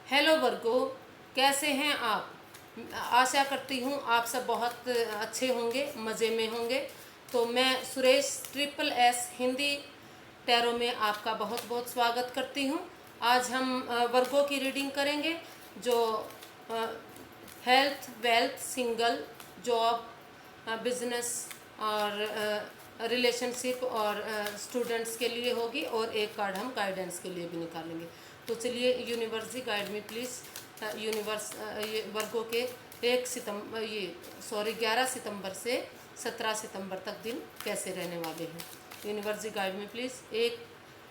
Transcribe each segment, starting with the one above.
Hello वर्गो, कैसे हैं आप। आशा करती हूँ आप सब बहुत अच्छे होंगे, मज़े में होंगे। तो मैं Suresh triple S Hindi tarot में आपका बहुत बहुत स्वागत करती हूँ। आज हम वर्गो की रीडिंग करेंगे जो health, wealth, single, job, business और रिलेशनशिप और स्टूडेंट्स के लिए होगी, और एक कार्ड हम गाइडेंस के लिए भी निकालेंगे। तो चलिए, universe guide me please. Universe ये वर्गों के 11 सितंबर से 17 सितंबर तक दिन कैसे रहने वाले हैं। Universe guide me please.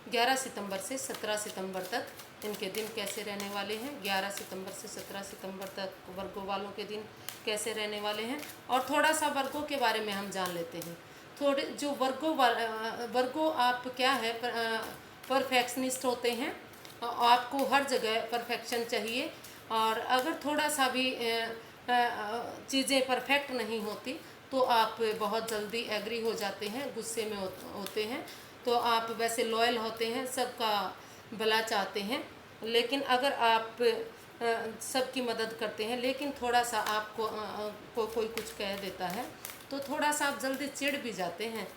11 सितंबर से 17 सितंबर तक इनके दिन कैसे रहने वाले हैं। 11 सितंबर से 17 सितंबर तक वर्गों वालों के दिन कैसे रहने वाले हैं, और थोड़ा सा वर्गों के बारे में हम जान लेते हैं। थोड़े जो वर्गों आप क्या है, परफेक्शनिस्ट होते हैं। आपको हर जगह परफेक्शन चाहिए, और अगर थोड़ा सा भी चीज़ें परफेक्ट नहीं होती तो आप बहुत जल्दी एग्री हो जाते हैं, गुस्से में होते हैं। तो आप वैसे लॉयल होते हैं, सबका भला चाहते हैं, लेकिन अगर आप सबकी मदद करते हैं, लेकिन थोड़ा सा आपको कोई कुछ कह देता है तो थोड़ा सा आप जल्दी चिढ़ भी जाते हैं।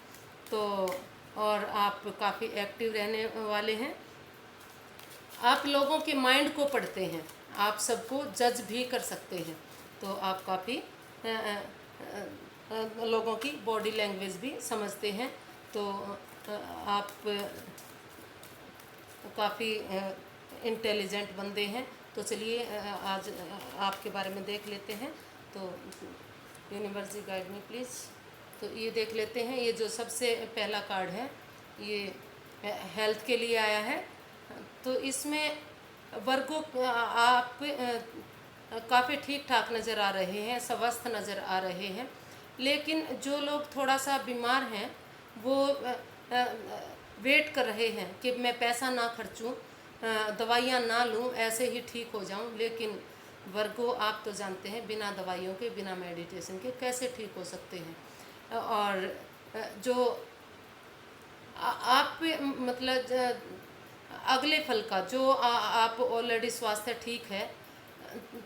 तो और आप काफ़ी एक्टिव रहने वाले हैं। आप लोगों के माइंड को पढ़ते हैं, आप सबको जज भी कर सकते हैं। तो आप काफ़ी लोगों की बॉडी लैंग्वेज भी समझते हैं। तो आप काफ़ी इंटेलिजेंट बंदे हैं। तो चलिए आज आपके बारे में देख लेते हैं। तो यूनिवर्स गाइड मी प्लीज़। तो ये देख लेते हैं। ये जो सबसे पहला कार्ड है ये हेल्थ के लिए आया है। तो इसमें वर्गों आप काफ़ी ठीक ठाक नज़र आ रहे हैं, स्वस्थ नज़र आ रहे हैं। लेकिन जो लोग थोड़ा सा बीमार हैं वो वेट कर रहे हैं कि मैं पैसा ना खर्चूं, दवाइयाँ ना लूं, ऐसे ही ठीक हो जाऊं। लेकिन वर्गो आप तो जानते हैं बिना दवाइयों के, बिना मेडिटेशन के कैसे ठीक हो सकते हैं। और जो आप मतलब अगले फल का जो आप ऑलरेडी स्वास्थ्य ठीक है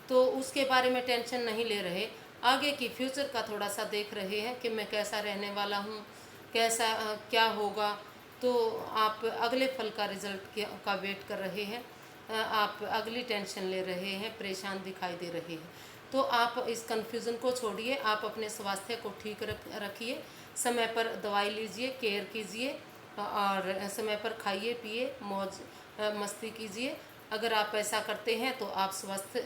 तो उसके बारे में टेंशन नहीं ले रहे, आगे की फ्यूचर का थोड़ा सा देख रहे हैं कि मैं कैसा रहने वाला हूँ, कैसा क्या होगा। तो आप अगले फल का रिजल्ट का वेट कर रहे हैं। आप अगली टेंशन ले रहे हैं, परेशान दिखाई दे रहे हैं। तो आप इस कन्फ्यूज़न को छोड़िए, आप अपने स्वास्थ्य को ठीक रखिए, समय पर दवाई लीजिए, केयर कीजिए, और समय पर खाइए पिए, मौज मस्ती कीजिए। अगर आप ऐसा करते हैं तो आप स्वस्थ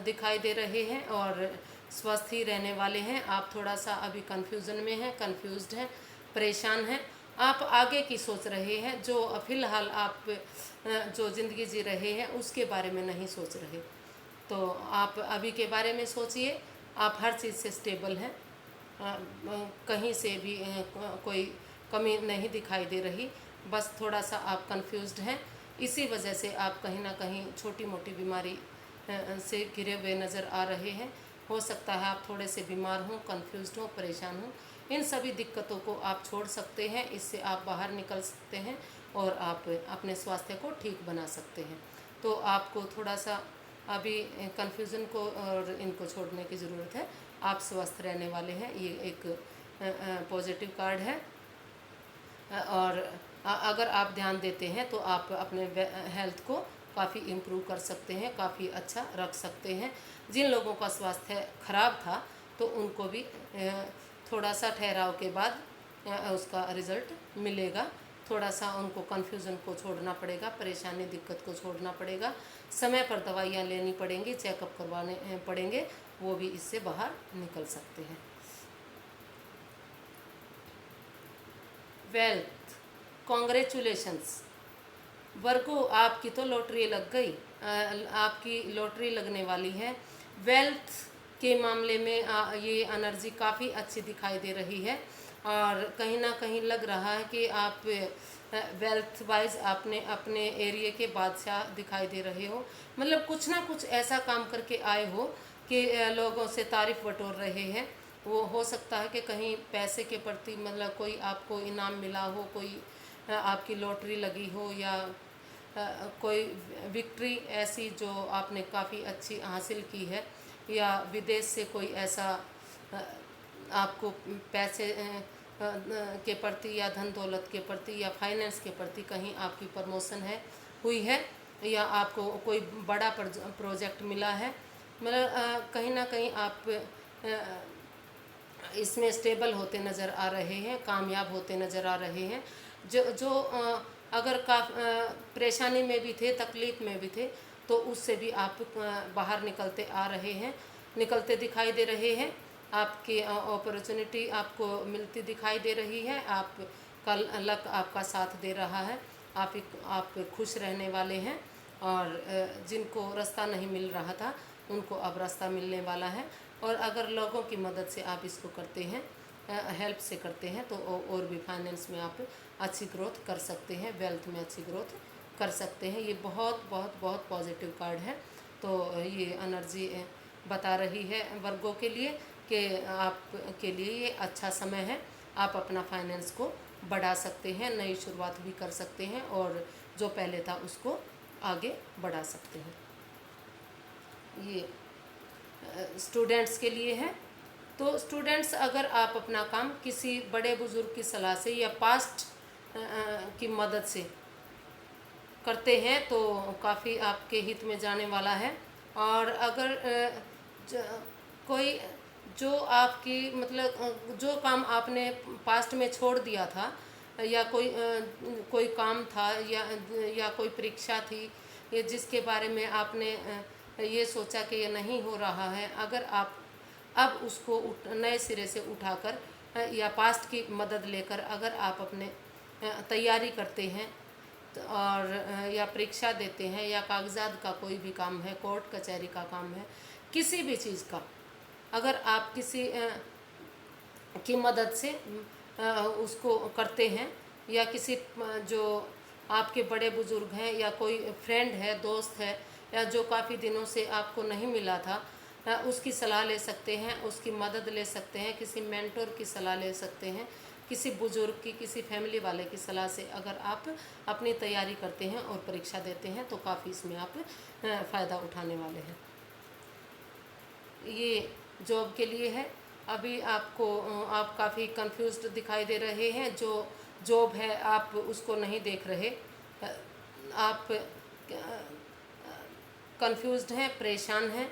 दिखाई दे रहे हैं और स्वस्थ ही रहने वाले हैं। आप थोड़ा सा अभी कन्फ्यूज़न में हैं, कन्फ्यूज्ड हैं, परेशान हैं। आप आगे की सोच रहे हैं, जो फ़िलहाल आप जो ज़िंदगी जी रहे हैं उसके बारे में नहीं सोच रहे। तो आप अभी के बारे में सोचिए। आप हर चीज़ से स्टेबल हैं, कहीं से भी कोई कमी नहीं दिखाई दे रही। बस थोड़ा सा आप कंफ्यूज्ड हैं, इसी वजह से आप कहीं ना कहीं छोटी मोटी बीमारी से घिरे हुए नज़र आ रहे हैं। हो सकता है आप थोड़े से बीमार हों, कंफ्यूज्ड हों, परेशान हों। इन सभी दिक्कतों को आप छोड़ सकते हैं, इससे आप बाहर निकल सकते हैं और आप अपने स्वास्थ्य को ठीक बना सकते हैं। तो आपको थोड़ा सा अभी कन्फ्यूज़न को और इनको छोड़ने की ज़रूरत है। आप स्वस्थ रहने वाले हैं, ये एक पॉजिटिव कार्ड है। और अगर आप ध्यान देते हैं तो आप अपने हेल्थ को काफ़ी इम्प्रूव कर सकते हैं, काफ़ी अच्छा रख सकते हैं। जिन लोगों का स्वास्थ्य खराब था तो उनको भी थोड़ा सा ठहराव के बाद उसका रिज़ल्ट मिलेगा। थोड़ा सा उनको कन्फ्यूज़न को छोड़ना पड़ेगा, परेशानी दिक्कत को छोड़ना पड़ेगा, समय पर दवाइयाँ लेनी पड़ेंगी, चेकअप करवाने पड़ेंगे, वो भी इससे बाहर निकल सकते हैं। वेल्थ, कॉन्ग्रेचुलेशंस वर्गो, आपकी तो लॉटरी लग गई। आपकी लॉटरी लगने वाली है। वेल्थ के मामले में ये एनर्जी काफ़ी अच्छी दिखाई दे रही है, और कहीं ना कहीं लग रहा है कि आप वेल्थ वाइज आपने अपने एरिया के बादशाह दिखाई दे रहे हो। मतलब कुछ ना कुछ ऐसा काम करके आए हो कि लोगों से तारीफ बटोर रहे हैं। वो हो सकता है कि कहीं पैसे के प्रति मतलब कोई आपको इनाम मिला हो, कोई आपकी लॉटरी लगी हो, या कोई विक्ट्री ऐसी जो आपने काफ़ी अच्छी हासिल की है, या विदेश से कोई ऐसा अ, आपको पैसे के प्रति या धन दौलत के प्रति या फाइनेंस के प्रति कहीं आपकी प्रमोशन है हुई है, या आपको कोई बड़ा प्रोजेक्ट मिला है, मतलब कहीं ना कहीं आप इसमें स्टेबल होते नज़र आ रहे हैं, कामयाब होते नज़र आ रहे हैं। जो जो अगर परेशानी में भी थे, तकलीफ़ में भी थे, तो उससे भी आप बाहर निकलते आ रहे हैं, निकलते दिखाई दे रहे हैं। आपकी अपॉर्चुनिटी आपको मिलती दिखाई दे रही है। आप कल लक आपका साथ दे रहा है। आप खुश रहने वाले हैं, और जिनको रास्ता नहीं मिल रहा था उनको अब रास्ता मिलने वाला है। और अगर लोगों की मदद से आप इसको करते हैं, हेल्प से करते हैं, तो और भी फाइनेंस में आप अच्छी ग्रोथ कर सकते हैं, वेल्थ में अच्छी ग्रोथ कर सकते हैं। ये बहुत बहुत बहुत पॉजिटिव कार्ड है। तो ये एनर्जी बता रही है वर्गों के लिए कि आपके लिए ये अच्छा समय है। आप अपना फाइनेंस को बढ़ा सकते हैं, नई शुरुआत भी कर सकते हैं, और जो पहले था उसको आगे बढ़ा सकते हैं। ये स्टूडेंट्स के लिए है। तो स्टूडेंट्स, अगर आप अपना काम किसी बड़े बुजुर्ग की सलाह से या पास्ट की मदद से करते हैं तो काफ़ी आपके हित में जाने वाला है। और अगर कोई जो आपकी मतलब जो काम आपने पास्ट में छोड़ दिया था, या कोई काम था, या कोई परीक्षा थी, ये जिसके बारे में आपने ये सोचा कि ये नहीं हो रहा है, अगर आप अब उसको नए सिरे से उठाकर या पास्ट की मदद लेकर अगर आप अपने तैयारी करते हैं, और या परीक्षा देते हैं, या कागजात का कोई भी काम है, कोर्ट कचहरी का काम है, किसी भी चीज़ का अगर आप किसी की मदद से उसको करते हैं, या किसी जो आपके बड़े बुजुर्ग हैं, या कोई फ्रेंड है, दोस्त है, या जो काफ़ी दिनों से आपको नहीं मिला था, उसकी सलाह ले सकते हैं, उसकी मदद ले सकते हैं, किसी मेंटोर की सलाह ले सकते हैं, किसी बुजुर्ग की, किसी फैमिली वाले की सलाह से अगर आप अपनी तैयारी करते हैं और परीक्षा देते हैं तो काफ़ी इसमें आप फ़ायदा उठाने वाले हैं। ये जॉब के लिए है। अभी आप काफ़ी कंफ्यूज्ड दिखाई दे रहे हैं। जो जॉब है आप उसको नहीं देख रहे, आप कंफ्यूज्ड हैं, परेशान हैं,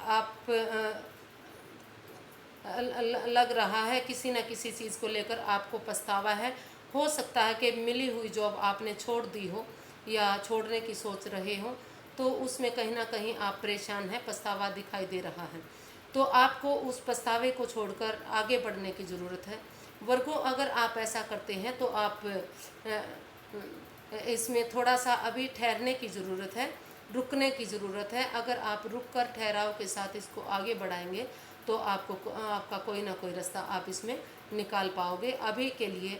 आप लग रहा है किसी न किसी चीज़ को लेकर आपको पछतावा है। हो सकता है कि मिली हुई जॉब आपने छोड़ दी हो या छोड़ने की सोच रहे हो, तो उसमें कहीं ना कहीं आप परेशान हैं, पछतावा दिखाई दे रहा है। तो आपको उस पछतावे को छोड़कर आगे बढ़ने की ज़रूरत है। वर्गों, अगर आप ऐसा करते हैं तो आप इसमें थोड़ा सा अभी ठहरने की ज़रूरत है, रुकने की ज़रूरत है। अगर आप रुक कर ठहराव के साथ इसको आगे बढ़ाएंगे तो आपका कोई ना कोई रास्ता आप इसमें निकाल पाओगे। अभी के लिए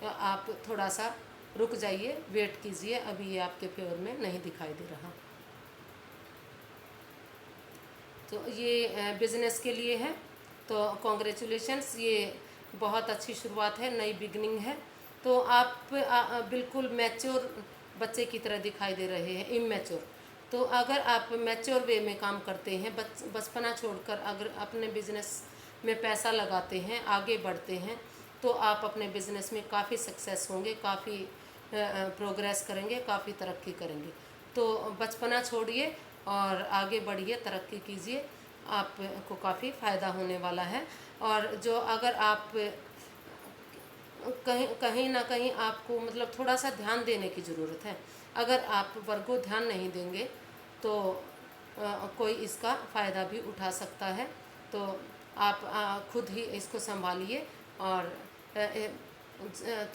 आप थोड़ा सा रुक जाइए, वेट कीजिए, अभी ये आपके फेवर में नहीं दिखाई दे रहा। तो ये बिज़नेस के लिए है। तो कॉन्ग्रेचुलेशंस, ये बहुत अच्छी शुरुआत है, नई बिगनिंग है। तो आप बिल्कुल मैच्योर बच्चे की तरह दिखाई दे रहे हैं, इमैच्योर। तो अगर आप मैच्योर वे में काम करते हैं, बचपना छोड़कर अगर अपने बिजनेस में पैसा लगाते हैं, आगे बढ़ते हैं, तो आप अपने बिजनेस में काफ़ी सक्सेस होंगे, काफ़ी प्रोग्रेस करेंगे, काफ़ी तरक्की करेंगे। तो बचपना छोड़िए और आगे बढ़िए, तरक्की कीजिए, आपको काफ़ी फ़ायदा होने वाला है। और जो अगर आप कहीं ना कहीं आपको मतलब थोड़ा सा ध्यान देने की ज़रूरत है। अगर आप वर्गों ध्यान नहीं देंगे तो कोई इसका फ़ायदा भी उठा सकता है। तो आप खुद ही इसको संभालिए और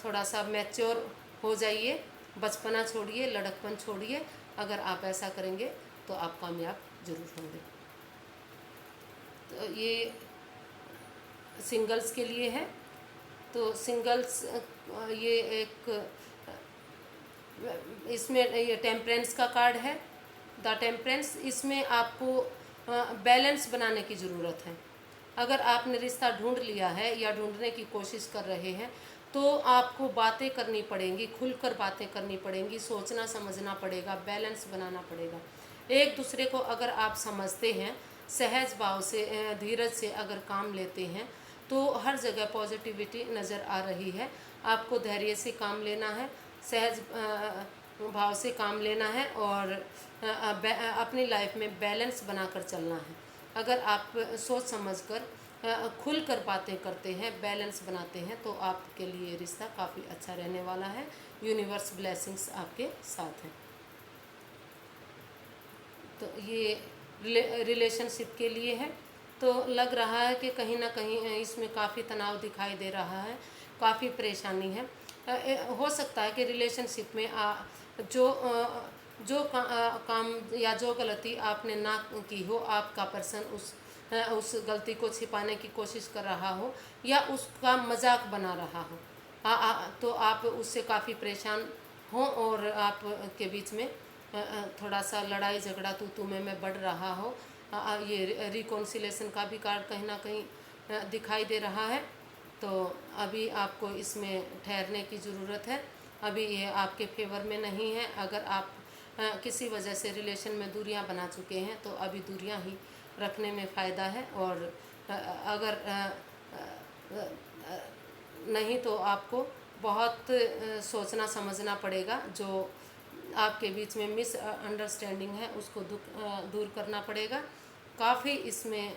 थोड़ा सा मैच्योर हो जाइए, बचपना छोड़िए, लड़कपन छोड़िए। अगर आप ऐसा करेंगे तो आप कामयाब ज़रूर होंगे। तो ये सिंगल्स के लिए है। तो सिंगल्स ये एक इसमें ये टेम्परेंस का कार्ड है, द टेम्परेंस। इसमें आपको बैलेंस बनाने की ज़रूरत है। अगर आपने रिश्ता ढूंढ लिया है या ढूंढने की कोशिश कर रहे हैं तो आपको बातें करनी पड़ेंगी, खुलकर बातें करनी पड़ेंगी, सोचना समझना पड़ेगा, बैलेंस बनाना पड़ेगा। एक दूसरे को अगर आप समझते हैं, सहज भाव से धीरज से अगर काम लेते हैं, तो हर जगह पॉजिटिविटी नज़र आ रही है। आपको धैर्य से काम लेना है, सहज भाव से काम लेना है, और अपनी लाइफ में बैलेंस बनाकर चलना है। अगर आप सोच समझकर खुल कर बातें करते हैं, बैलेंस बनाते हैं, तो आपके लिए रिश्ता काफ़ी अच्छा रहने वाला है। यूनिवर्स ब्लेसिंग्स आपके साथ हैं। तो ये रिलेशनशिप के लिए है। तो लग रहा है कि कहीं ना कहीं इसमें काफ़ी तनाव दिखाई दे रहा है, काफ़ी परेशानी है। हो सकता है कि रिलेशनशिप में काम या जो गलती आपने ना की हो, आपका पर्सन उस गलती को छिपाने की कोशिश कर रहा हो या उसका मजाक बना रहा हो। तो आप उससे काफ़ी परेशान हो और आपके बीच में थोड़ा सा लड़ाई झगड़ा तू में बढ़ रहा हो। ये रिकॉन्सिलेशन का भी कार्ड कहीं ना कहीं दिखाई दे रहा है। तो अभी आपको इसमें ठहरने की ज़रूरत है। अभी ये आपके फेवर में नहीं है। अगर आप किसी वजह से रिलेशन में दूरियां बना चुके हैं, तो अभी दूरियां ही रखने में फ़ायदा है। और अगर नहीं तो आपको बहुत सोचना समझना पड़ेगा। जो आपके बीच में मिस अंडरस्टैंडिंग है, उसको दूर करना पड़ेगा। काफ़ी इसमें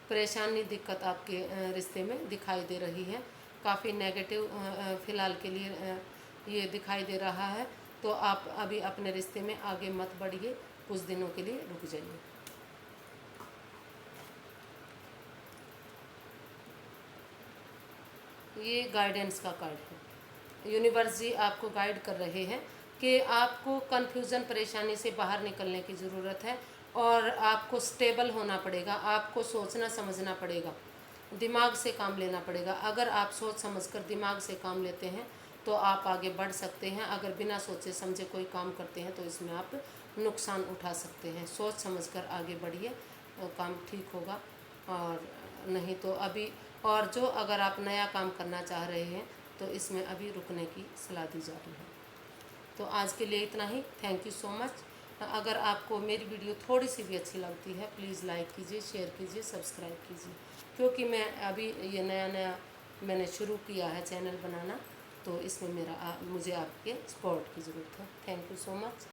परेशानी दिक्कत आपके रिश्ते में दिखाई दे रही है। काफ़ी नेगेटिव फ़िलहाल के लिए ये दिखाई दे रहा है। तो आप अभी अपने रिश्ते में आगे मत बढ़िए, कुछ दिनों के लिए रुक जाइए। ये गाइडेंस का कार्ड है। यूनिवर्स जी आपको गाइड कर रहे हैं कि आपको कन्फ्यूज़न परेशानी से बाहर निकलने की ज़रूरत है, और आपको स्टेबल होना पड़ेगा। आपको सोचना समझना पड़ेगा, दिमाग से काम लेना पड़ेगा। अगर आप सोच समझकर दिमाग से काम लेते हैं तो आप आगे बढ़ सकते हैं। अगर बिना सोचे समझे कोई काम करते हैं तो इसमें आप नुकसान उठा सकते हैं। सोच समझकर आगे बढ़िए, काम ठीक होगा। और नहीं तो अभी, और जो अगर आप नया काम करना चाह रहे हैं तो इसमें अभी रुकने की सलाह दी जा रही है। तो आज के लिए इतना ही। Thank you so much. अगर आपको मेरी वीडियो थोड़ी सी भी अच्छी लगती है, प्लीज़ लाइक कीजिए, शेयर कीजिए, सब्सक्राइब कीजिए। क्योंकि मैं अभी ये नया मैंने शुरू किया है चैनल बनाना, तो इसमें मुझे आपके सपोर्ट की ज़रूरत है। Thank you so much.